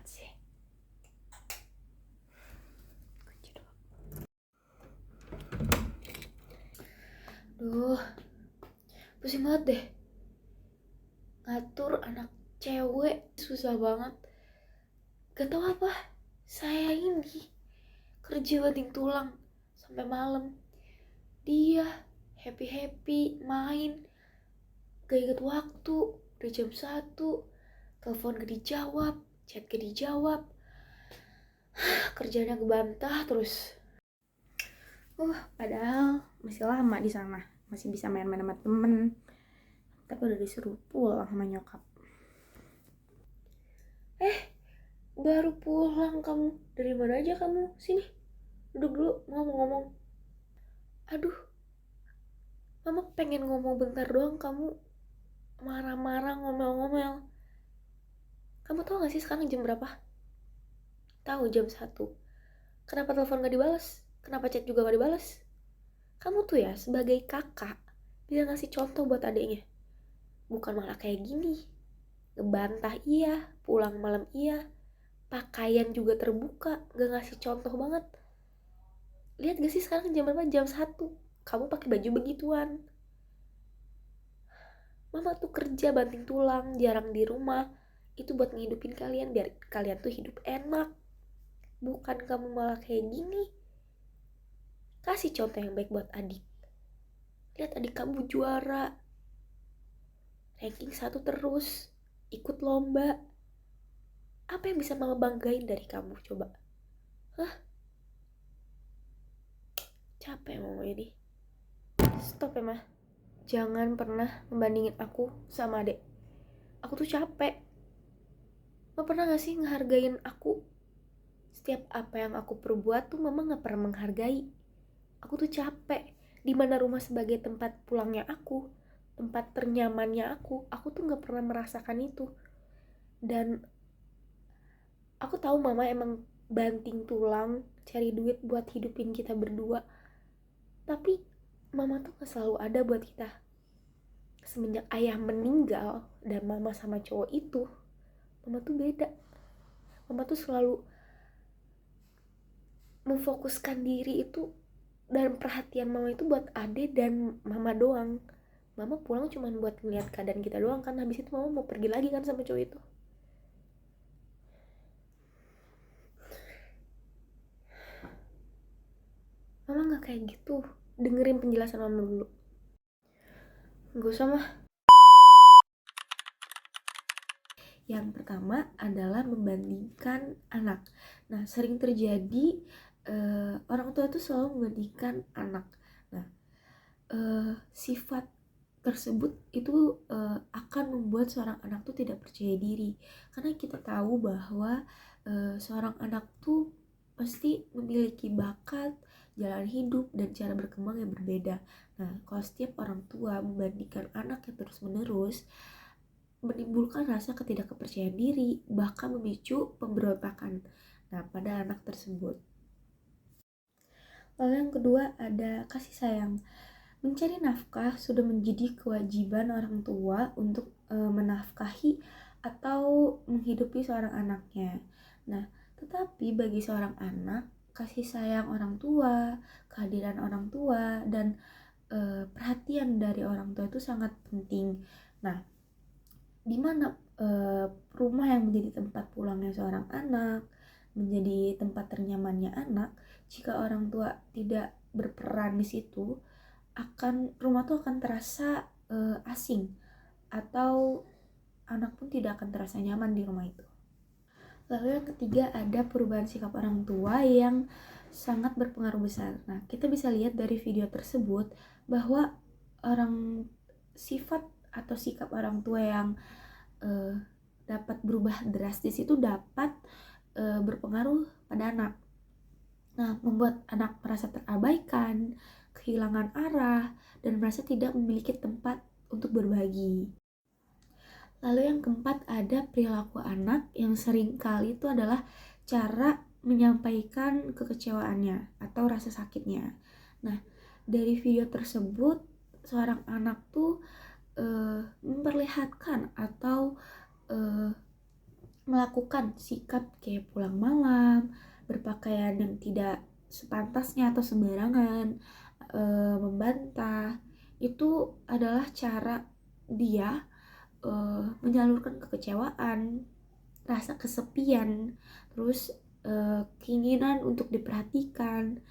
sih. Duh, pusing banget deh. Ngatur anak cewek susah banget. Gak tau apa, saya ini kerja banting tulang sampai malam. Dia happy-happy main, gak inget waktu. Udah jam 1, telepon gak dijawab, chat gak dijawab. Kerjanya kebantah terus. Padahal masih lama di sana, masih bisa main-main sama temen. Tapi udah disuruh pulang sama nyokap. Baru pulang kamu? Dari mana aja kamu? Sini, duduk dulu, ngomong-ngomong. Aduh, mama pengen ngomong bentar doang, kamu marah-marah, ngomel-ngomel. Kamu tahu gak sih sekarang jam berapa? Tahu, jam 1. Kenapa telepon gak dibalas? Kenapa chat juga gak dibalas? Kamu tuh ya sebagai kakak bisa ngasih contoh buat adiknya. Bukan malah kayak gini. Ngebantah iya, pulang malam iya, pakaian juga terbuka, gak ngasih contoh banget. Lihat gak sih sekarang jam berapa? Jam 1. Kamu pakai baju begituan. Mama tuh kerja banting tulang, jarang di rumah. Itu buat ngehidupin kalian, biar kalian tuh hidup enak. Bukan kamu malah kayak gini. Kasih contoh yang baik buat adik. Lihat adik kamu juara, ranking 1 terus, ikut lomba. Apa yang bisa mama banggain dari kamu coba? Capek mama ini. Stop ya mah. Jangan pernah membandingin aku sama adek. Aku tuh capek. Mama pernah gak sih ngehargain aku? Setiap apa yang aku perbuat tuh mama gak pernah menghargai. Aku tuh capek. Dimana rumah sebagai tempat pulangnya aku, tempat ternyamannya aku tuh gak pernah merasakan itu. Dan aku tahu mama emang banting tulang cari duit buat hidupin kita berdua. Tapi mama tuh gak selalu ada buat kita. Semenjak ayah meninggal dan mama sama cowok itu, mama tuh beda. Mama tuh selalu memfokuskan diri itu, dan perhatian mama itu buat ade dan mama doang. Mama pulang cuma buat ngeliat keadaan kita doang kan. Habis itu mama mau pergi lagi kan sama cowok itu. Mama gak kayak gitu. Dengerin penjelasan mama dulu. Gak usah mah. Yang pertama adalah membandingkan anak. Nah, sering terjadi orang tua tuh selalu membandingkan anak. Nah, sifat tersebut itu akan membuat seorang anak tuh tidak percaya diri. Karena kita tahu bahwa seorang anak tuh pasti memiliki bakat, jalan hidup, dan cara berkembang yang berbeda. Nah, kalau setiap orang tua membandingkan anaknya terus-menerus, menimbulkan rasa ketidakpercayaan diri, bahkan memicu pemberontakan pada anak tersebut. Lalu yang kedua ada kasih sayang. Mencari nafkah sudah menjadi kewajiban orang tua untuk menafkahi atau menghidupi seorang anaknya. Nah, tetapi bagi seorang anak, kasih sayang orang tua, kehadiran orang tua, dan perhatian dari orang tua itu sangat penting. Nah, di mana rumah yang menjadi tempat pulangnya seorang anak, menjadi tempat ternyamannya anak, jika orang tua tidak berperan di situ, rumah tuh akan terasa asing, atau anak pun tidak akan terasa nyaman di rumah itu. Lalu yang ketiga ada perubahan sikap orang tua yang sangat berpengaruh besar. Nah, kita bisa lihat dari video tersebut bahwa sifat atau sikap orang tua yang dapat berubah drastis itu dapat berpengaruh pada anak. Nah, membuat anak merasa terabaikan, kehilangan arah, dan merasa tidak memiliki tempat untuk berbagi. Lalu yang keempat ada perilaku anak yang sering kali itu adalah cara menyampaikan kekecewaannya atau rasa sakitnya. Nah, dari video tersebut seorang anak tuh memperlihatkan atau melakukan sikap kayak pulang malam, berpakaian yang tidak sepantasnya atau sembarangan, membantah, itu adalah cara dia menyalurkan kekecewaan, rasa kesepian, terus keinginan untuk diperhatikan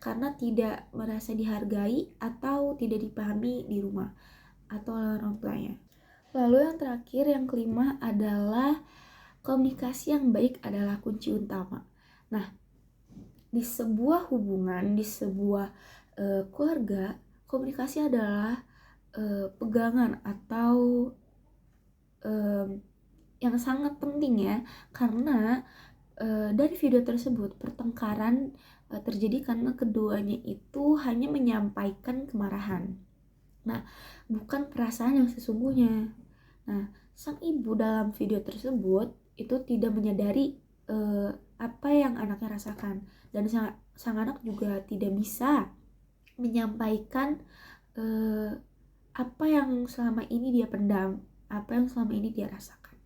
karena tidak merasa dihargai atau tidak dipahami di rumah atau oleh orang tuanya. Lalu yang terakhir, yang kelima adalah komunikasi yang baik adalah kunci utama. Nah, di sebuah hubungan, di sebuah keluarga, komunikasi adalah pegangan atau yang sangat penting ya, karena dari video tersebut pertengkaran terjadi karena keduanya itu hanya menyampaikan kemarahan. Nah, bukan perasaan yang sesungguhnya. Nah, sang ibu dalam video tersebut itu tidak menyadari apa yang anaknya rasakan, dan sang anak juga tidak bisa menyampaikan apa yang selama ini dia pendam, apa yang selama ini dia rasakan.